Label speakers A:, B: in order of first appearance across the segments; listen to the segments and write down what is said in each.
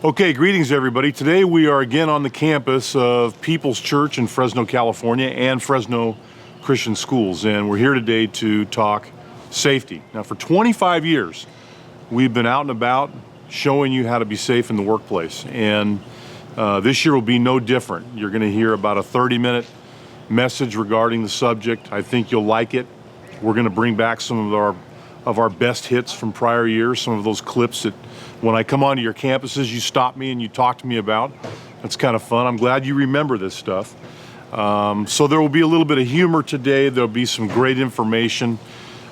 A: Okay, greetings everybody. Today we are again on the campus of People's Church in Fresno, California and Fresno Christian Schools, and we're here today to talk safety. Now for 25 years we've been out and about showing you how to be safe in the workplace, and this year will be no different. You're going to hear about a 30-minute message regarding the subject. I think you'll like it. We're going to bring back some of our best hits from prior years, some of those clips that when I come onto your campuses, you stop me and you talk to me about. That's kind of fun. I'm glad you remember this stuff. So there will be a little bit of humor today. There'll be some great information.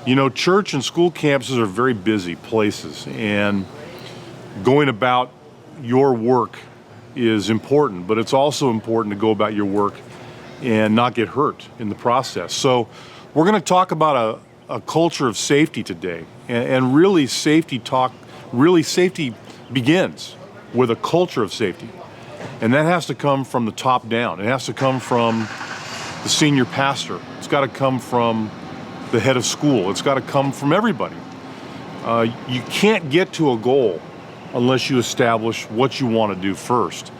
A: You know, church and school campuses are very busy places, and going about your work is important, but it's also important to go about your work and not get hurt in the process. So we're going to talk about a culture of safety today, and really safety begins with a culture of safety, and that has to come from the top down. It has to come from the senior pastor. It's got to come from the head of school. It's got to come from everybody. You can't get to a goal unless you establish what you want to do first,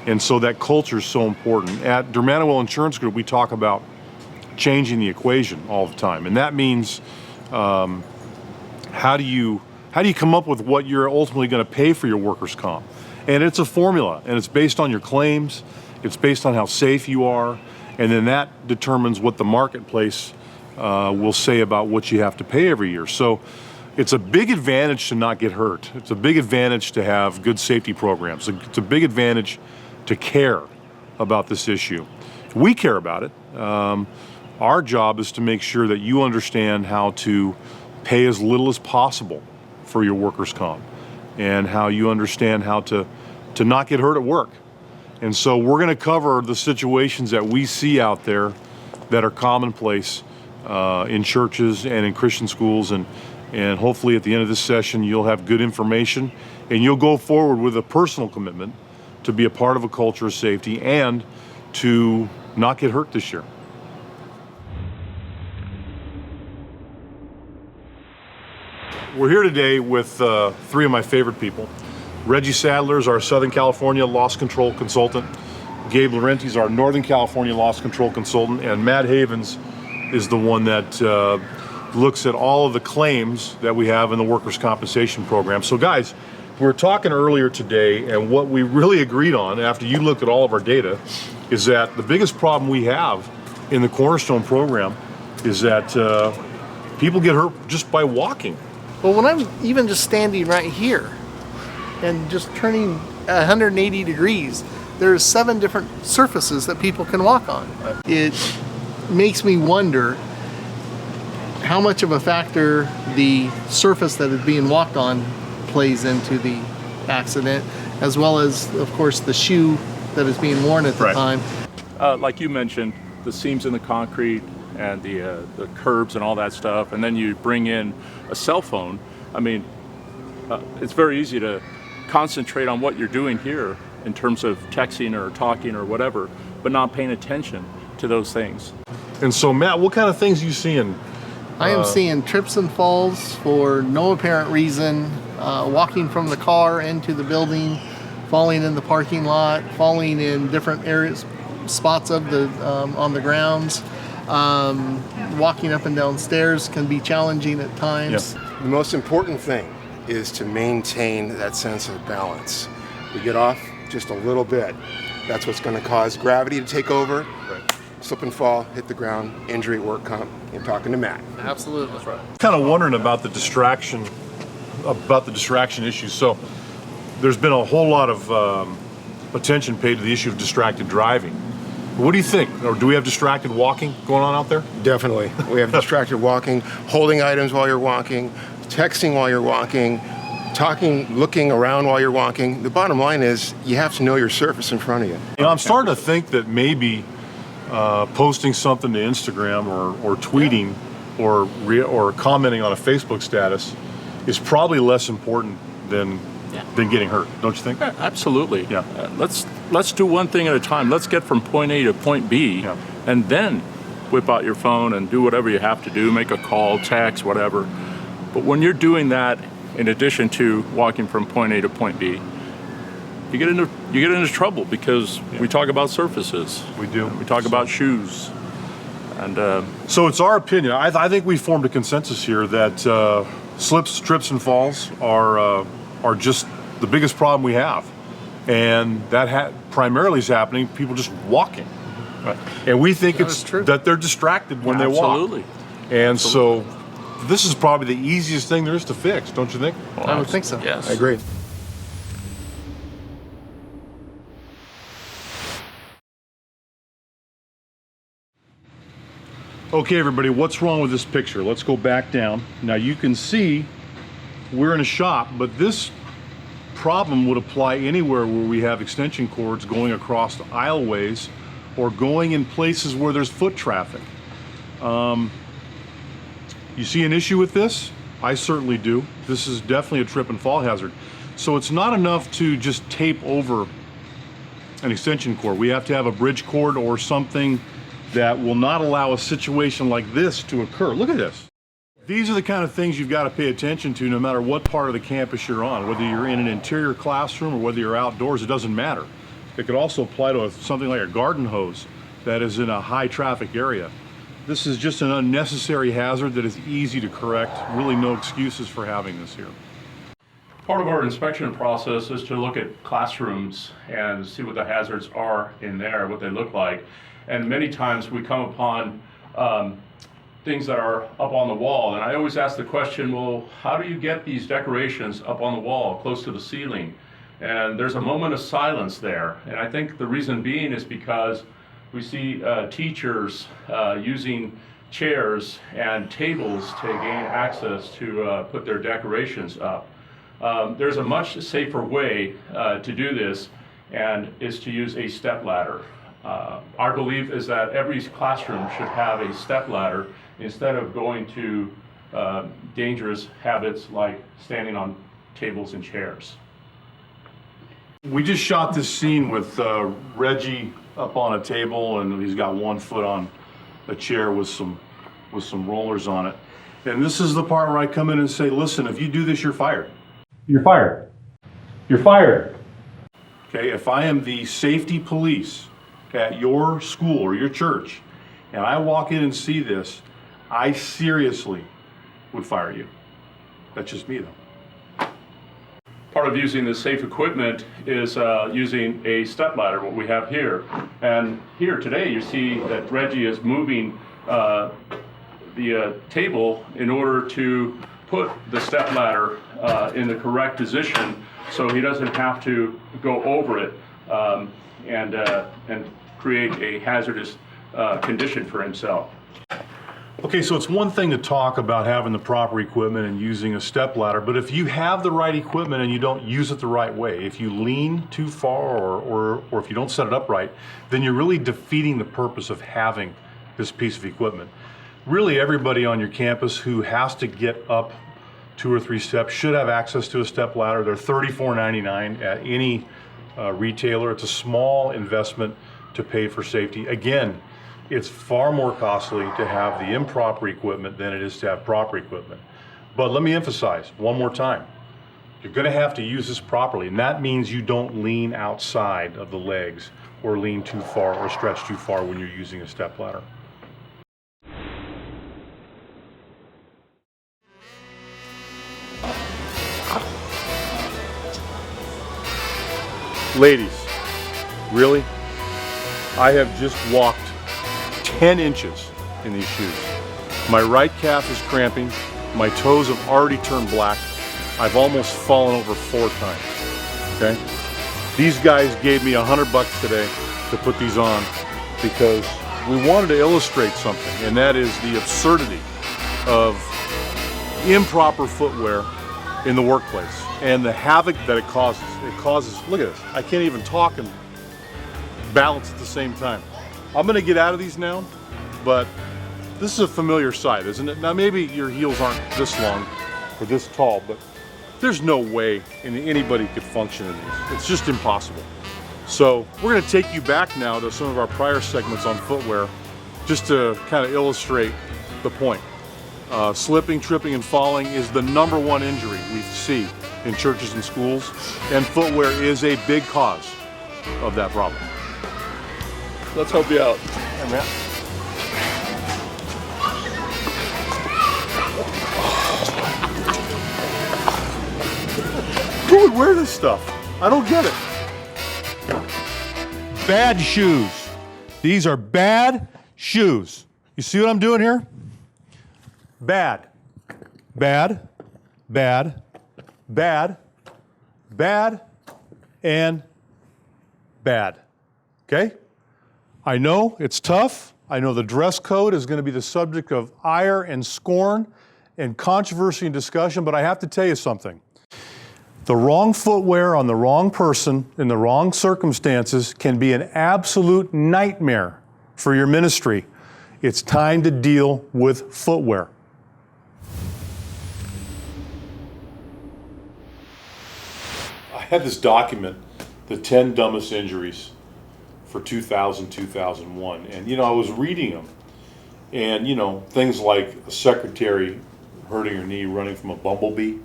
A: and so that culture is so important. At Dermaniwell Insurance Group, we talk about changing the equation all the time, and that means how do you come up with what you're ultimately going to pay for your workers' comp? And it's a formula, and it's based on your claims, it's based on how safe you are, and then that determines what the marketplace will say about what you have to pay every year. So it's a big advantage to not get hurt. It's a big advantage to have good safety programs. It's a big advantage to care about this issue. We care about it. Our job is to make sure that you understand how to pay as little as possible for your workers' comp, and how you understand how to not get hurt at work. And so we're going to cover the situations that we see out there that are commonplace in churches and in Christian schools, and hopefully at the end of this session you'll have good information and you'll go forward with a personal commitment to be a part of a culture of safety and to not get hurt this year. We're here today with three of my favorite people. Reggie Sadler is our Southern California loss control consultant. Gabe Laurenti is our Northern California loss control consultant. And Matt Havens is the one that looks at all of the claims that we have in the workers' compensation program. So guys, we were talking earlier today, and what we really agreed on after you looked at all of our data is that the biggest problem we have in the Cornerstone program is that people get hurt just by walking.
B: Well, when I'm even just standing right here and just turning 180 degrees, there's 7 different surfaces that people can walk on. It makes me wonder how much of a factor the surface that is being walked on plays into the accident, as well as, of course, the shoe that is being worn at the time.
C: Like you mentioned, the seams in the concrete and the curbs and all that stuff, and then you bring in a cell phone. I mean, it's very easy to concentrate on what you're doing here in terms of texting or talking or whatever, but not paying attention to those things.
A: And so Matt, what kind of things are you seeing?
B: I am seeing trips and falls for no apparent reason, walking from the car into the building, falling in the parking lot, falling in different areas, spots of the on the grounds. Walking up and down stairs can be challenging at times.
A: Yep.
D: The most important thing is to maintain that sense of balance. We get off just a little bit. That's what's going to cause gravity to take over.
A: Right.
D: Slip and fall, hit the ground, injury, work comp. You're talking to Matt.
B: Absolutely. That's right.
A: Kind of wondering about the distraction issues. So there's been a whole lot of attention paid to the issue of distracted driving. What do you think? Or do we have distracted walking going on out there?
D: Definitely. We have distracted walking, holding items while you're walking, texting while you're walking, talking, looking around while you're walking. The bottom line is you have to know your surface in front of you.
A: You know, I'm starting to think that maybe posting something to Instagram or tweeting or commenting on a Facebook status is probably less important than getting hurt, don't you think?
C: Yeah, absolutely.
A: Yeah.
C: Let's do one thing at a time. Let's get from point A to point B, and then whip out your phone and do whatever you have to do, make a call, text, whatever. But when you're doing that, in addition to walking from point A to point B, you get into trouble because we talk about surfaces.
A: We do.
C: We talk about shoes. And
A: so it's our opinion. I think we formed a consensus here that slips, trips, and falls are just the biggest problem we have, and that primarily is happening people just walking.
C: right.
A: And we think
B: That is true.
A: that they're distracted when they walk.
C: Absolutely.
A: And so this is probably the easiest thing there is to fix, don't you think?
B: I would think so.
C: Yes.
D: I agree.
A: Okay, everybody, what's wrong with this picture? Let's go back down. Now you can see we're in a shop, but this problem would apply anywhere where we have extension cords going across the aisleways or going in places where there's foot traffic. You see an issue with this? I certainly do. This is definitely a trip and fall hazard. So it's not enough to just tape over an extension cord. We have to have a bridge cord or something that will not allow a situation like this to occur. Look at this. These are the kind of things you've got to pay attention to no matter what part of the campus you're on. Whether you're in an interior classroom or whether you're outdoors, it doesn't matter. It could also apply to something like a garden hose that is in a high traffic area. This is just an unnecessary hazard that is easy to correct. Really no excuses for having this here.
C: Part of our inspection process is to look at classrooms and see what the hazards are in there, what they look like. And many times we come upon things that are up on the wall. And I always ask the question, well, how do you get these decorations up on the wall, close to the ceiling? And there's a moment of silence there. And I think the reason being is because we see teachers using chairs and tables to gain access to put their decorations up. There's a much safer way to do this, and is to use a step ladder. Our belief is that every classroom should have a step ladder instead of going to dangerous habits like standing on tables and chairs.
A: We just shot this scene with Reggie up on a table, and he's got one foot on a chair with some rollers on it. And this is the part where I come in and say, listen, if you do this, you're fired. You're fired. You're fired. Okay, if I am the safety police at your school or your church, and I walk in and see this, I seriously would fire you. That's just me, though.
C: Part of using this safe equipment is using a step ladder, what we have here. And here today you see that Reggie is moving the table in order to put the step ladder in the correct position so he doesn't have to go over it and create a hazardous condition for himself.
A: Okay, so it's one thing to talk about having the proper equipment and using a step ladder, but if you have the right equipment and you don't use it the right way, if you lean too far or if you don't set it up right, then you're really defeating the purpose of having this piece of equipment. Really, everybody on your campus who has to get up 2 or 3 steps should have access to a step ladder. They're $34.99 at any retailer. It's a small investment to pay for safety. Again, it's far more costly to have the improper equipment than it is to have proper equipment. But let me emphasize one more time, you're gonna have to use this properly, and that means you don't lean outside of the legs or lean too far or stretch too far when you're using a step ladder. Ladies, really? I have just walked 10 inches in these shoes. My right calf is cramping. My toes have already turned black. I've almost fallen over 4 times, okay? These guys gave me $100 today to put these on because we wanted to illustrate something, and that is the absurdity of improper footwear in the workplace and the havoc that it causes. It causes, look at this, I can't even talk and balance at the same time. I'm gonna get out of these now, but this is a familiar sight, isn't it? Now maybe your heels aren't this long or this tall, but there's no way anybody could function in these. It's just impossible. So we're gonna take you back now to some of our prior segments on footwear just to kind of illustrate the point. Slipping, tripping, and falling is the #1 injury we see in churches and schools, and footwear is a big cause of that problem.
C: Let's help you out.
A: Hey, man. Who would wear this stuff? I don't get it. Bad shoes. These are bad shoes. You see what I'm doing here? Bad. Bad. Bad. Bad. Bad. And bad. Okay? I know it's tough. I know the dress code is going to be the subject of ire and scorn and controversy and discussion, but I have to tell you something. The wrong footwear on the wrong person in the wrong circumstances can be an absolute nightmare for your ministry. It's time to deal with footwear. I had this document, the 10 dumbest injuries for 2000-2001, and I was reading them, and things like a secretary hurting her knee running from a bumblebee,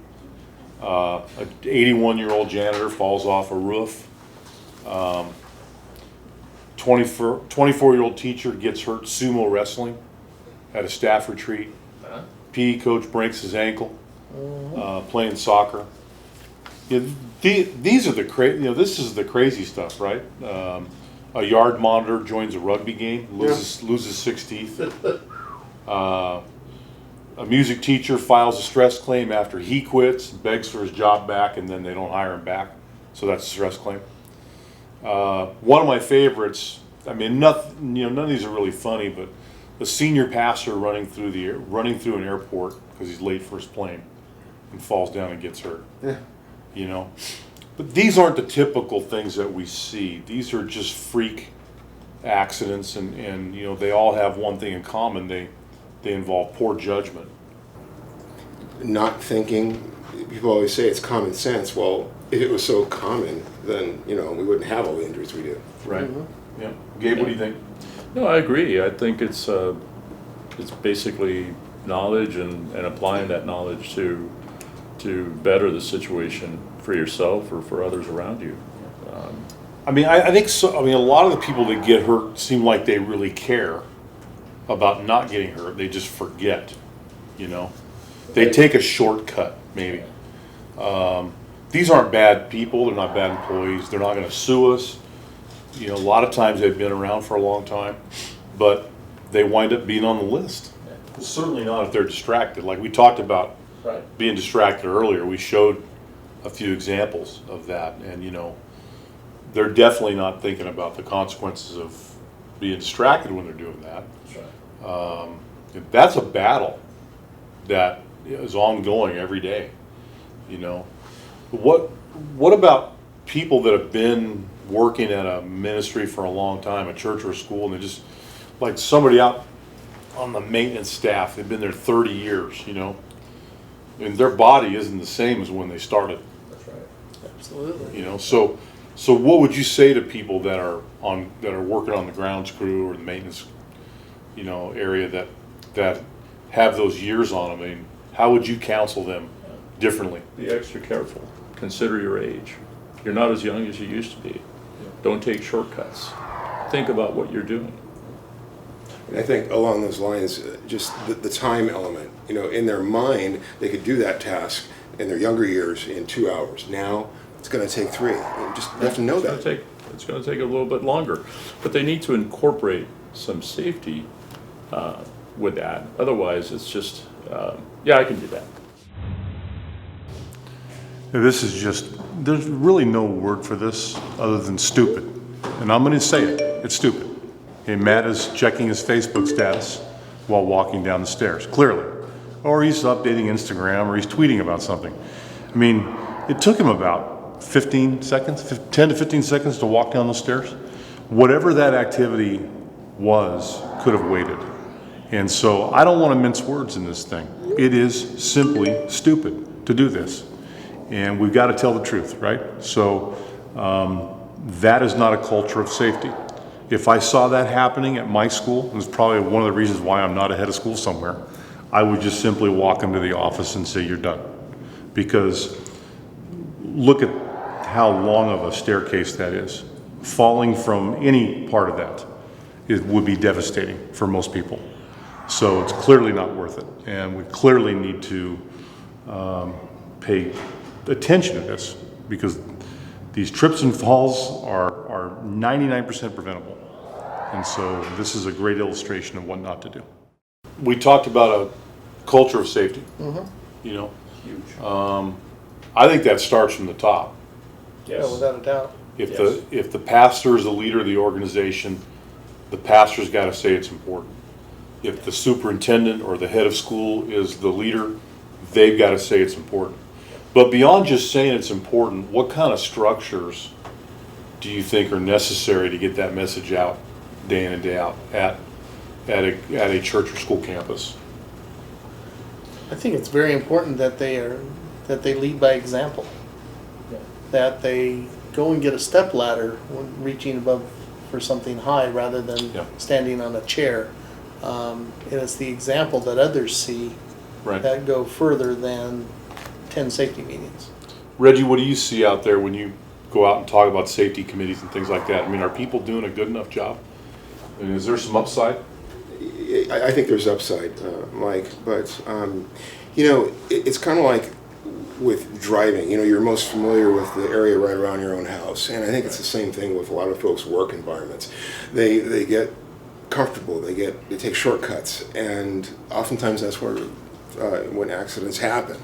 A: an 81-year-old janitor falls off a roof, 24-year-old teacher gets hurt sumo wrestling at a staff retreat, PE coach breaks his ankle playing soccer. These are the this is the crazy stuff, right? A yard monitor joins a rugby game, loses 6 teeth. A music teacher files a stress claim after he quits, begs for his job back, and then they don't hire him back. So that's a stress claim. One of my favorites, none of these are really funny, but the senior pastor running through an airport because he's late for his plane and falls down and gets hurt. Yeah. But these aren't the typical things that we see. These are just freak accidents, and they all have one thing in common. They involve poor judgment.
D: Not thinking, people always say it's common sense. Well, if it was so common, then we wouldn't have all the injuries we do.
A: Right. Mm-hmm. Yeah. Gabe, what do you think?
C: No, I agree. I think it's basically knowledge and applying that knowledge to better the situation for yourself or for others around you.
A: I think so. A lot of the people that get hurt seem like they really care about not getting hurt. They just forget, They take a shortcut, maybe. These aren't bad people. They're not bad employees. They're not going to sue us. A lot of times they've been around for a long time, but they wind up being on the list. Certainly not if they're distracted. Like we talked about being distracted earlier. We showed a few examples of that, and they're definitely not thinking about the consequences of being distracted when they're doing that. That's a battle that is ongoing every day. What about people that have been working at a ministry for a long time, a church or a school, and they're just like somebody out on the maintenance staff, they've been there 30 years, and their body isn't the same as when they started.
B: That's right. Absolutely.
A: So what would you say to people that are working on the grounds crew or the maintenance, area that have those years on them? How would you counsel them differently?
C: Be extra careful. Consider your age. You're not as young as you used to be. Don't take shortcuts. Think about what you're doing.
D: And I think along those lines, just the time element, in their mind, they could do that task in their younger years in 2 hours. Now, it's going to take 3. You just have to know that.
C: It's going to take a little bit longer. But they need to incorporate some safety with that. Otherwise, it's just, I can do that.
A: This is there's really no word for this other than stupid. And I'm going to say it. It's stupid. And Matt is checking his Facebook status while walking down the stairs, clearly. Or he's updating Instagram, or he's tweeting about something. It took him about 15 seconds, 10 to 15 seconds to walk down the stairs. Whatever that activity was could have waited. And so I don't want to mince words in this thing. It is simply stupid to do this. And we've got to tell the truth, right? So that is not a culture of safety. If I saw that happening at my school, and it's probably one of the reasons why I'm not ahead of school somewhere, I would just simply walk them to the office and say, you're done. Because look at how long of a staircase that is. Falling from any part of that, it would be devastating for most people. So it's clearly not worth it, and we clearly need to pay attention to this, because these trips and falls are 99% preventable. And so this is a great illustration of what not to do. We talked about a culture of safety, you know.
C: Huge.
A: I think that starts from the top.
B: Yeah, without a doubt.
A: If the pastor is the leader of the organization, the pastor's got to say it's important. If the superintendent or the head of school is the leader, they've got to say it's important. But beyond just saying it's important, what kind of structures do you think are necessary to get that message out day in and day out at a church or school campus?
B: I think it's very important that they lead by example. That they go and get a step ladder when reaching above for something high rather than standing on a chair. And it's the example that others see that go further than 10 safety meetings.
A: Reggie, what do you see out there when you go out and talk about safety committees and things like that? I mean, are people doing a good enough job? And is there some upside?
D: I think there's upside, Mike, but you know, it's kind of like with driving. You know, you're most familiar with the area right around your own house, and I think it's the same thing with a lot of folks' work environments. They get comfortable, they take shortcuts, and oftentimes that's where when accidents happen.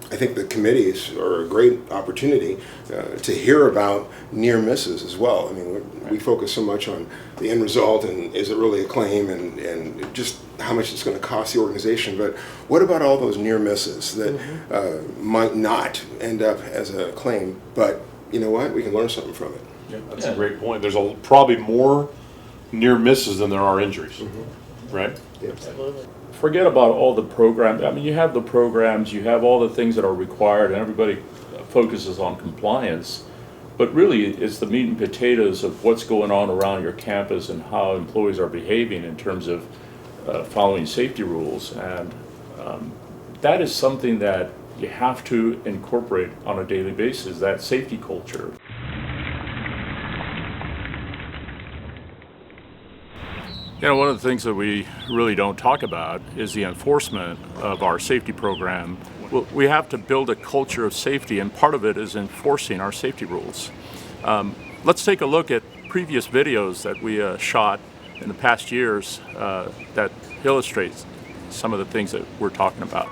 D: I think the committees are a great opportunity to hear about near misses as well. I mean, we focus so much on the end result and is it really a claim and just how much it's going to cost the organization. But what about all those near misses that might not end up as a claim, but you know what? We can learn something from it.
A: Yeah, that's a great point. There's probably more near misses than there are injuries, right?
D: Yeah.
B: Absolutely.
C: Forget about all the programs. I mean, you have the programs, you have all the things that are required, and everybody focuses on compliance. But really, it's the meat and potatoes of what's going on around your campus and how employees are behaving in terms of following safety rules. And that is something that you have to incorporate on a daily basis, that safety culture. You know, one of the things that we really don't talk about is the enforcement of our safety program. We have to build a culture of safety, and part of it is enforcing our safety rules. Let's take a look at previous videos that we shot in the past years that illustrates some of the things that we're talking about.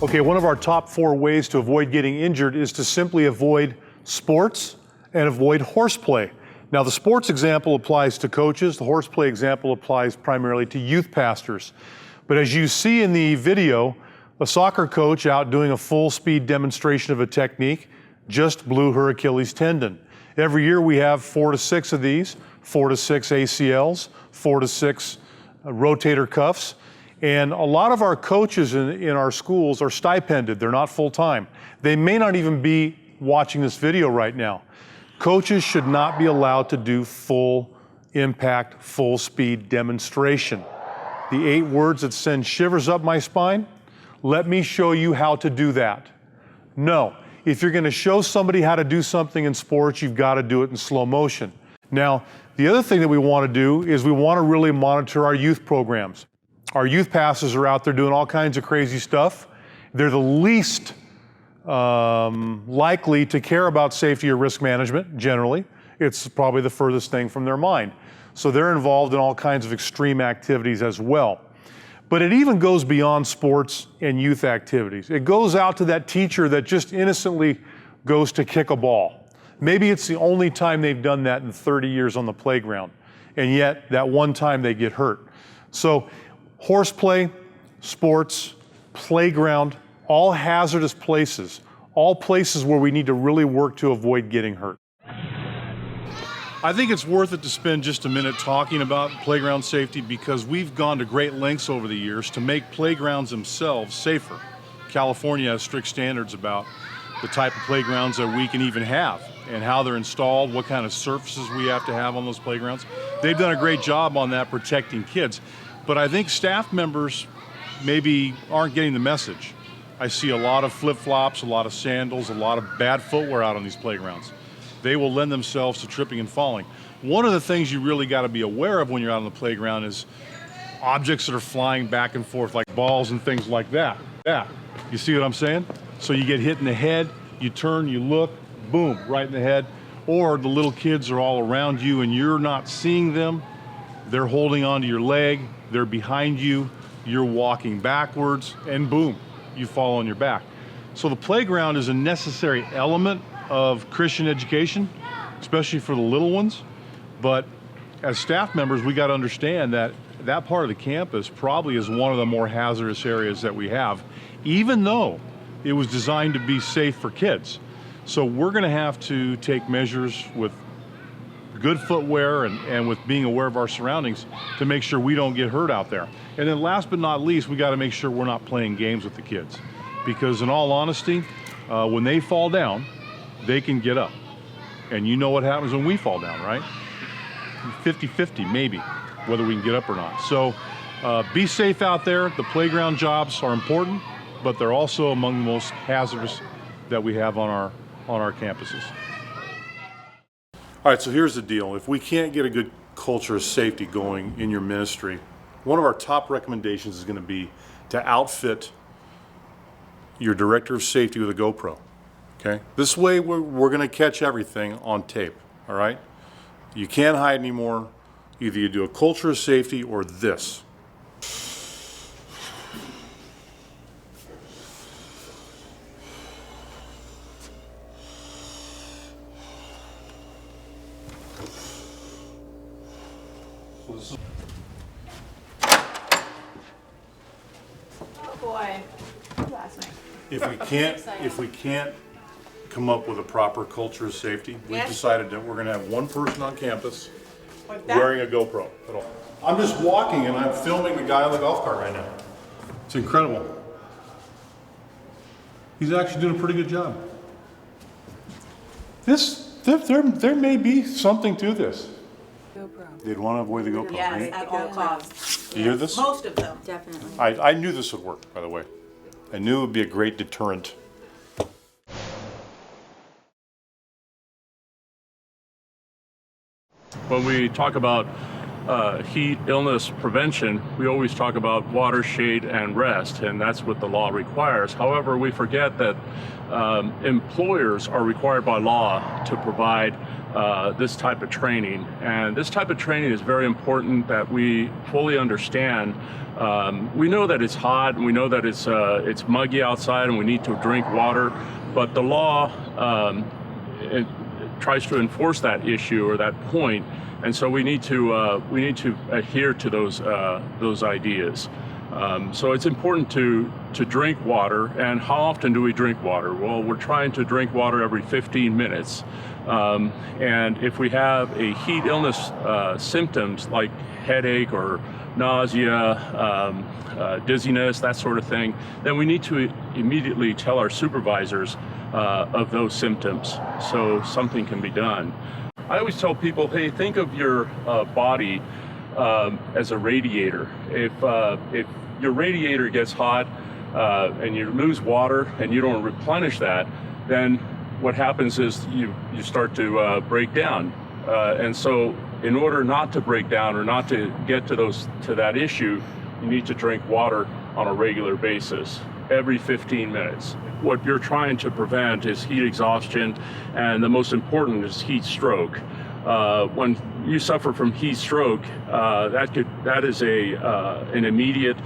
A: Okay, one of our top 4 ways to avoid getting injured is to simply avoid sports and avoid horseplay. Now, the sports example applies to coaches. The horseplay example applies primarily to youth pastors. But as you see in the video, a soccer coach out doing a full-speed demonstration of a technique just blew her Achilles tendon. Every year we have 4 to 6 of these, 4 to 6 ACLs, 4 to 6 rotator cuffs. And a lot of our coaches in our schools are stipended. They're not full-time. They may not even be watching this video right now. Coaches should not be allowed to do full impact, full speed demonstration. The 8 words that send shivers up my spine, let me show you how to do that. No, if you're gonna show somebody how to do something in sports, you've gotta do it in slow motion. Now, the other thing that we wanna do is we wanna really monitor our youth programs. Our youth pastors are out there doing all kinds of crazy stuff. They're the least likely to care about safety or risk management, generally. It's probably the furthest thing from their mind. So they're involved in all kinds of extreme activities as well. But it even goes beyond sports and youth activities. It goes out to that teacher that just innocently goes to kick a ball. Maybe it's the only time they've done that in 30 years on the playground, and yet that one time they get hurt. So horseplay, sports, playground, all hazardous places, all places where we need to really work to avoid getting hurt. I think it's worth it to spend just a minute talking about playground safety because we've gone to great lengths over the years to make playgrounds themselves safer. California has strict standards about the type of playgrounds that we can even have and how they're installed, what kind of surfaces we have to have on those playgrounds. They've done a great job on that protecting kids. But I think staff members maybe aren't getting the message. I see a lot of flip-flops, a lot of sandals, a lot of bad footwear out on these playgrounds. They will lend themselves to tripping and falling. One of the things you really got to be aware of when you're out on the playground is objects that are flying back and forth, like balls and things like that. You see what I'm saying? So you get hit in the head, you turn, you look, boom, right in the head. Or the little kids are all around you and you're not seeing them. They're holding onto your leg, they're behind you, you're walking backwards, and boom, you fall on your back. So the playground is a necessary element of Christian education, especially for the little ones. But as staff members, we got to understand that that part of the campus probably is one of the more hazardous areas that we have, even though it was designed to be safe for kids. So we're going to have to take measures with good footwear and with being aware of our surroundings to make sure we don't get hurt out there. And then last but not least, we got to make sure we're not playing games with the kids. Because in all honesty, when they fall down, they can get up. And you know what happens when we fall down, right? 50-50 maybe, whether we can get up or not. So be safe out there. The playground jobs are important, but they're also among the most hazardous that we have on our campuses. All right, so here's the deal. If we can't get a good culture of safety going in your ministry, one of our top recommendations is going to be to outfit your director of safety with a GoPro. Okay? This way we're going to catch everything on tape. All right? You can't hide anymore. Either you do a culture of safety or this.
E: Oh boy, last night.
A: If we can't come up with a proper culture of safety, we've
E: Yes.
A: decided that we're going to have one person on campus
E: Like that?
A: wearing a GoPro at all. I'm just walking and I'm filming the guy on the golf cart right now. It's incredible. He's actually doing a pretty good job. There may be something to this.
E: GoPro.
A: They'd want to avoid the GoPro.
E: Yes,
A: right?
E: at all costs.
A: You hear this?
E: Most of them.
F: Definitely.
A: I knew this would work, by the way. I knew it would be a great deterrent.
C: When we talk about heat illness prevention, we always talk about water, shade, and rest, and that's what the law requires. However, we forget that employers are required by law to provide this type of training, and this type of training is very important that we fully understand. We know that it's hot, and we know that it's muggy outside, and we need to drink water, but the law it tries to enforce that issue or that point, and so we need to adhere to those ideas. So it's important to drink water. And how often do we drink water? Well, we're trying to drink water every 15 minutes. And if we have a heat illness symptoms like headache or nausea, dizziness, that sort of thing, then we need to immediately tell our supervisors of those symptoms so something can be done. I always tell people, hey, think of your body as a radiator. If your radiator gets hot and you lose water and you don't replenish that, then what happens is you start to break down. And so in order not to break down or not to get to that issue, you need to drink water on a regular basis every 15 minutes. What you're trying to prevent is heat exhaustion, and the most important is heat stroke. When you suffer from heat stroke, that is an immediate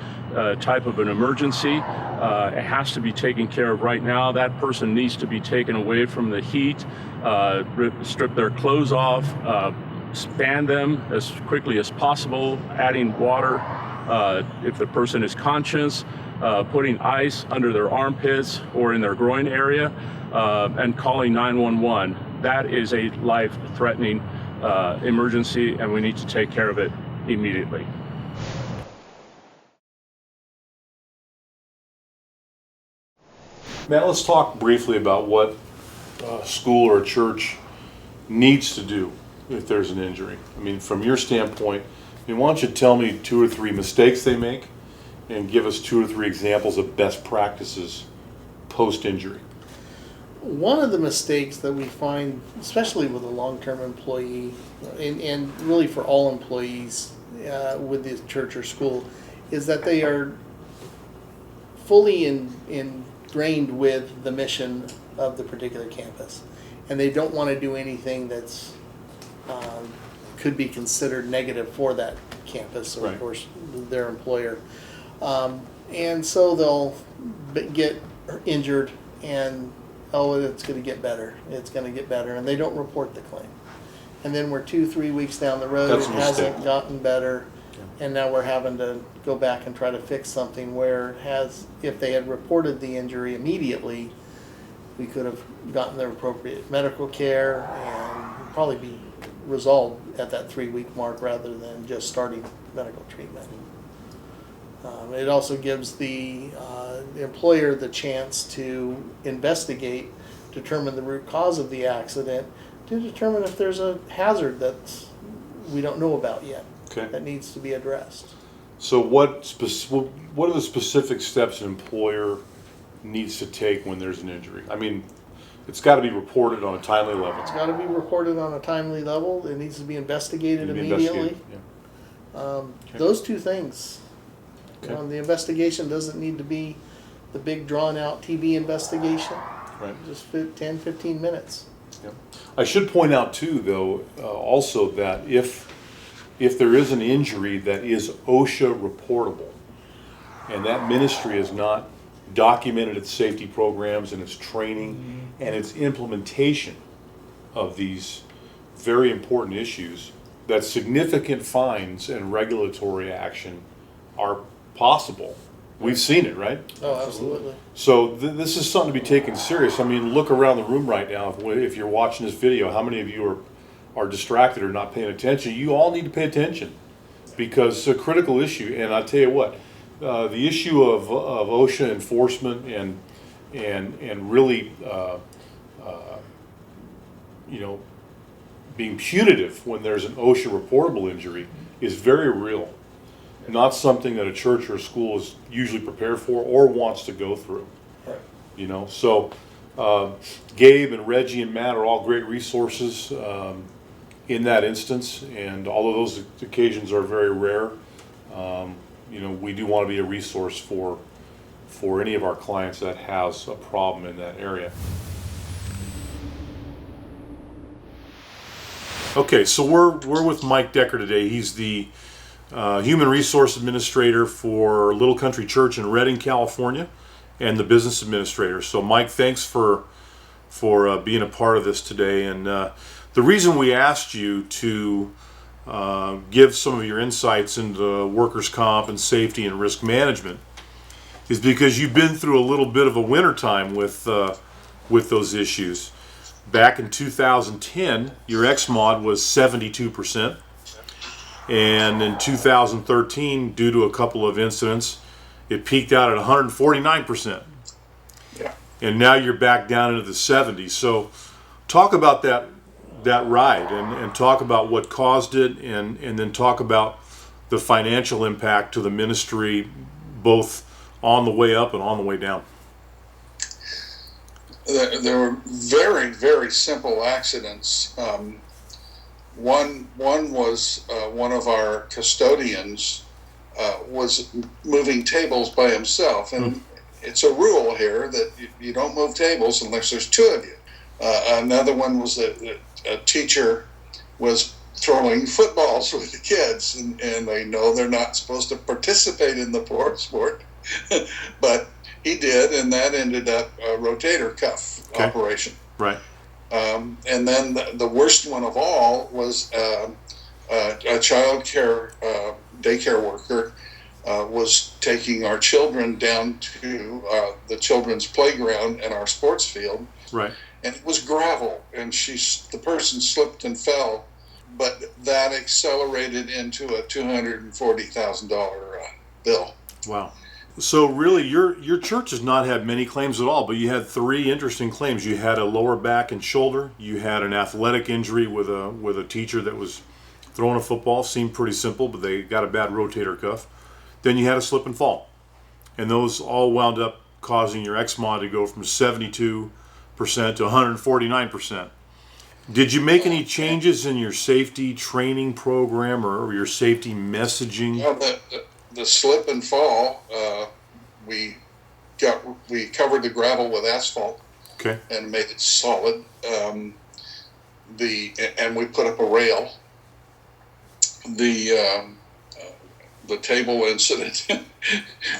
C: type of an emergency. It has to be taken care of right now. That person needs to be taken away from the heat, strip their clothes off, span them as quickly as possible, adding water if the person is conscious, putting ice under their armpits or in their groin area, and calling 911. That is a life-threatening emergency, and we need to take care of it immediately.
A: Matt, let's talk briefly about what a school or a church needs to do if there's an injury. I mean, from your standpoint, why don't you tell me 2 or 3 mistakes they make and give us 2 or 3 examples of best practices post-injury?
B: One of the mistakes that we find, especially with a long-term employee, and really for all employees with the church or school, is that they are fully ingrained with the mission of the particular campus, and they don't want to do anything that's could be considered negative for that campus or,
A: Right.
B: of course, their employer. And so they'll get injured and, oh, it's going to get better. It's going to get better. And they don't report the claim. And then we're 2-3 weeks down the road,
A: That's
B: it
A: a mistake.
B: hasn't gotten better. And now we're having to go back and try to fix something where it has, if they had reported the injury immediately, we could have gotten the appropriate medical care and probably be resolved at that 3-week mark rather than just starting medical treatment. It also gives the employer the chance to investigate, determine the root cause of the accident, to determine if there's a hazard that we don't know about yet
A: Okay.
B: that needs to be addressed.
A: So what are the specific steps an employer needs to take when there's an injury? I mean, it's got to be reported on a timely level.
B: It's got to be reported on a timely level. It needs to be investigated
A: To be
B: immediately.
A: investigated, yeah. Okay.
B: Those 2 things.
A: Okay.
B: The investigation doesn't need to be the big drawn-out TV investigation.
A: Right.
B: Just 10-15 minutes.
A: Yep. I should point out too, though, also that if there is an injury that is OSHA reportable, and that ministry has not documented its safety programs and its training and its implementation of these very important issues, that significant fines and regulatory action are possible. We've seen it, right?
B: Oh, absolutely.
A: So this is something to be taken serious. I mean, look around the room right now. If you're watching this video, how many of you are distracted or not paying attention? You all need to pay attention because it's a critical issue. And I tell you what, the issue of OSHA enforcement and really, being punitive when there's an OSHA reportable injury is very real. Not something that a church or a school is usually prepared for or wants to go through.
B: Right.
A: So Gabe and Reggie and Matt are all great resources in that instance, and although those occasions are very rare, we do want to be a resource for any of our clients that has a problem in that area. Okay, so we're with Mike Decker today. He's the Human Resource Administrator for Little Country Church in Redding, California, and the Business Administrator. So Mike, thanks for being a part of this today. And the reason we asked you to give some of your insights into workers' comp and safety and risk management is because you've been through a little bit of a wintertime with those issues. Back in 2010, your XMOD was 72%. And in 2013, due to a couple of incidents, it peaked out at 149%.
F: Yeah.
A: And now you're back down into the 70s. So talk about that ride and talk about what caused it and then talk about the financial impact to the ministry, both on the way up and on the way down.
F: There were very, very simple accidents. One was one of our custodians was moving tables by himself, and it's a rule here that you don't move tables unless there's 2 of you. Another one was a teacher was throwing footballs with the kids, and they know they're not supposed to participate in the sport, but he did, and that ended up a rotator cuff operation.
A: Right.
F: And then the worst one of all was a child care daycare worker was taking our children down to the children's playground and our sports field.
A: Right.
F: And it was gravel, and the person slipped and fell, but that accelerated into a $240,000 bill.
A: Wow. So really, your church has not had many claims at all, but you had three interesting claims. You had a lower back and shoulder. You had an athletic injury with a teacher that was throwing a football. Seemed pretty simple, but they got a bad rotator cuff. Then you had a slip and fall, and those all wound up causing your XMOD to go from 72% to 149%. Did you make any changes in your safety training program or your safety messaging?
F: Well, the slip and fall, we covered the gravel with asphalt
A: Okay.
F: and made it solid. And we put up a rail. The table incident,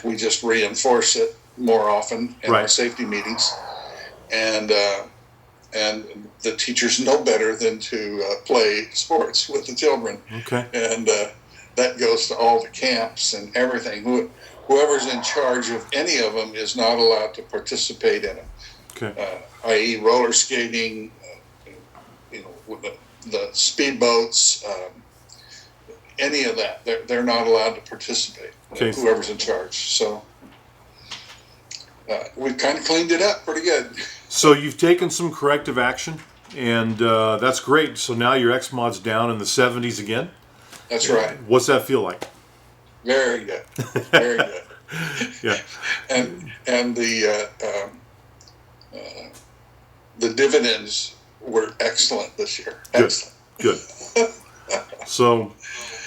F: we just reinforce it more often in our
A: Right.
F: safety meetings, and the teachers know better than to play sports with the children.
A: Okay.
F: And that goes to all the camps and everything. Whoever's in charge of any of them is not allowed to participate in it,
A: Okay.
F: i.e., roller skating, with the speedboats, any of that. They're not allowed to participate.
A: Okay.
F: Whoever's in charge. So we've kind of cleaned it up pretty good.
A: So you've taken some corrective action, and that's great. So now your XMOD's down in the 70s again.
F: That's right.
A: What's that feel like?
F: Very good. Very good.
A: Yeah.
F: And the dividends were excellent this year.
A: Good.
F: Excellent.
A: Good. So,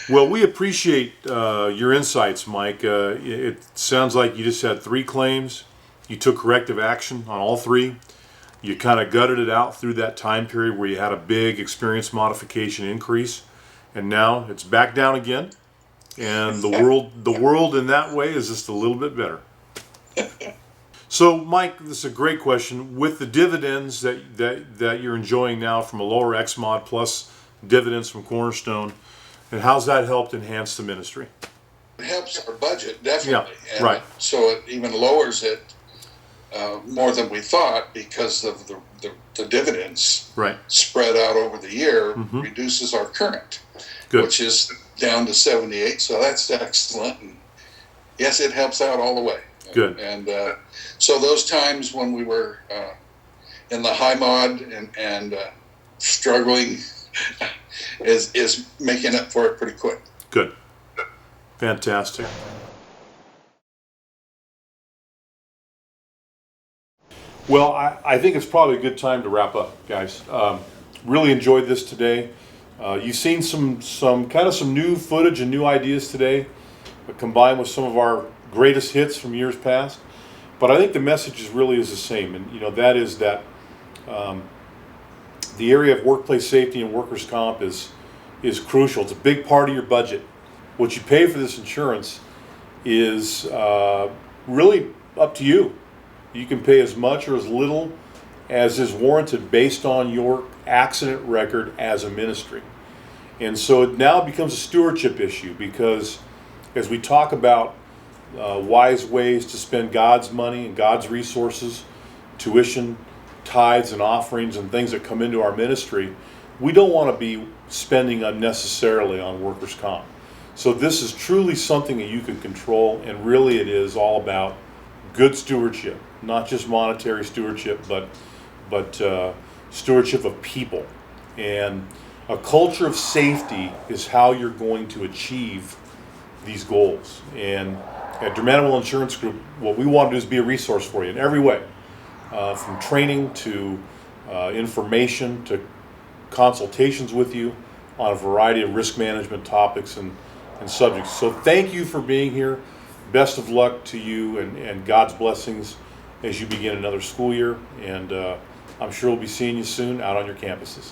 A: well, we appreciate your insights, Mike. It sounds like you just had three claims. You took corrective action on all three. You kind of gutted it out through that time period where you had a big experience modification increase, and now it's back down again. And the world in that way is just a little bit better. So, Mike, this is a great question. With the dividends that you're enjoying now from a lower XMOD plus dividends from Cornerstone, and how's that helped enhance the ministry?
F: It helps our budget, definitely.
A: Yeah,
F: And
A: right.
F: so it even lowers it more than we thought because of the dividends
A: Right.
F: spread out over the year reduces our current,
A: Good.
F: which is down to 78. So that's excellent. And yes, it helps out all the way.
A: Good.
F: And so those times when we were in the high mod and struggling is making up for it pretty quick.
A: Good. Fantastic. Well, I think it's probably a good time to wrap up, guys. Really enjoyed this today. You've seen some new footage and new ideas today, combined with some of our greatest hits from years past. But I think the message is the same, and that is that the area of workplace safety and workers' comp is crucial. It's a big part of your budget. What you pay for this insurance is really up to you. You can pay as much or as little as is warranted based on your accident record as a ministry. And so it now becomes a stewardship issue, because as we talk about wise ways to spend God's money and God's resources, tuition, tithes and offerings and things that come into our ministry, we don't want to be spending unnecessarily on workers' comp. So this is truly something that you can control, and really it is all about good stewardship, not just monetary stewardship, but stewardship of people. And a culture of safety is how you're going to achieve these goals. And at Dermanimal Insurance Group, what we want to do is be a resource for you in every way, from training to information to consultations with you on a variety of risk management topics and subjects. So thank you for being here. Best of luck to you, and God's blessings as you begin another school year. And I'm sure we'll be seeing you soon out on your campuses.